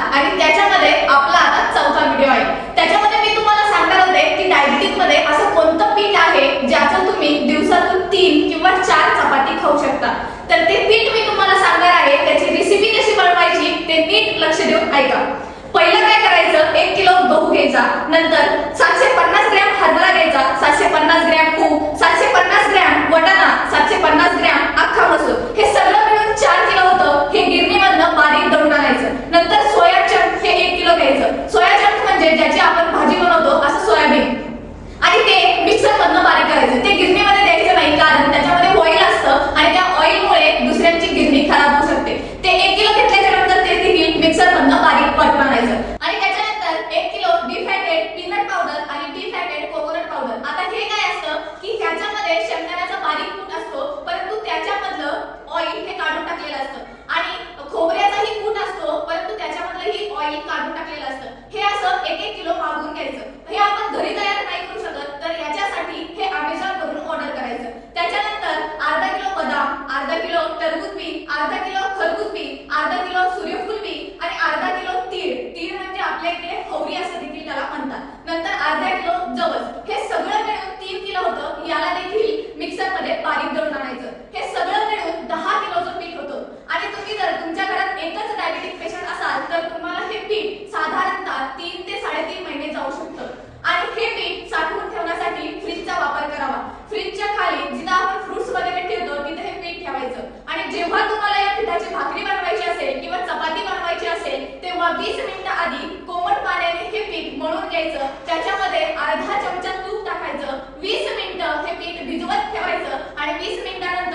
आणि त्याच्यामध्ये आपला आता चौथा व्हिडिओ आहे। त्याच्यामध्ये मी तुम्हाला सांगणार होते की डायबिटीज मध्ये असं कोणतं पीठ आहे ज्याचं तुम्ही दिवसातून 3 किंवा 4 चपाती खाऊ शकता। तर ते पीठ मी तुम्हाला सांगणार आहे, त्याची रेसिपी कशी बनवायची ते नीट लक्ष देऊन ऐका। पहिलं काय करायचं, 1 किलो गहू घ्यायचा, नंतर 750 ग्रॅम हरभरा घ्यायचा, 750 ग्रॅम मूग, 750 ग्रॅम वाटाणा, 750 ग्रॅम अख्खा मसूर, हे सगळं मिळून 4 किलो होतं। हे गिरणीमधनं बारीक दळून आणायचं। नंतर सोया चंक हे 1 किलो घ्यायचं। सोया चंक म्हणजे ज्याची आपण भाजी बनवतो असं सोयाबीन, आणि ते मिक्सर मधनं बारीक करायचं। ते गिरणीमध्ये द्यायचं नाही, कारण त्याच्यामध्ये ऑइल असतं आणि त्या ऑइलमुळे दुसऱ्यांची गिरणी खराब होऊ शकते। ते 1 किलो घेतल्याच्या नंतर ते देखील मिक्सर मधनं बारीक वाटून आणायचं। आणि त्याच्यानंतर 1 किलो डिफॅटेड पीनट पावडर आणि डिफॅटेड कोकोनट पावडर। आता हे काय असतं की ह्याच्यामध्ये शेंगदाण्याचा बारीक कूट असतो, परंतु त्याच्यामधलं ऑइल हे काढून टाकलेलं असतं, आणि खोबऱ्याचाही कूट असतो, परंतु त्याच्यामधलंही ऑइल काढून टाकलेलं असतं। हे असं 1-1 किलो मागवून घ्यायचं। हे आपण घरी तयार नाही करू शकत, तर याच्यासाठी हे Amazon वरून ऑर्डर करायचं। त्याच्यानंतर अर्धा किलो बदाम, अर्धा किलो टरबूज बी, अर्धा किलो खरबूज बी, अर्धा किलो सूर्यफूल बी आणि अर्धा किलो तीळ। तीळ म्हणजे आपल्या इकडे हवरी असं देखील त्याला म्हणतात। नंतर अर्धा किलो जवस। हे सगळं मिळून 3 किलो होतं। याला देखील मिक्सर मध्ये बारीक दळून आणायचं। हे सगळं मिळून 10 किलोचं पीठ होतं। आणि तुम्ही जर तुमच्या घरात एकच डायबिटिक पेशंट असाल तर तुम्हाला हे पीठ साधारणतः 3 ते 3.5 महिने जाऊ शकतं। आणि हे पीठ साठवून ठेवण्यासाठी फ्रीजचा वापर करावा। फ्रीजच्या खाली जिथे आपण फ्रुट्स वगैरे ठेवतो तिथे हे पीठ ठेवायचं। आणि जेव्हा तुम्हाला या पिठाची भाकरी बनवायची असेल किंवा चपाती बनवायची असेल तेव्हा 20 मिनिटं आधी कोमट पाण्याने हे पीठ मळून घ्यायचं। त्याच्यामध्ये अर्धा चमचा तूप टाकायचं, 20 मिनिटं हे पीठ भिजवत ठेवायचं आणि 20 मिनिटांनंतर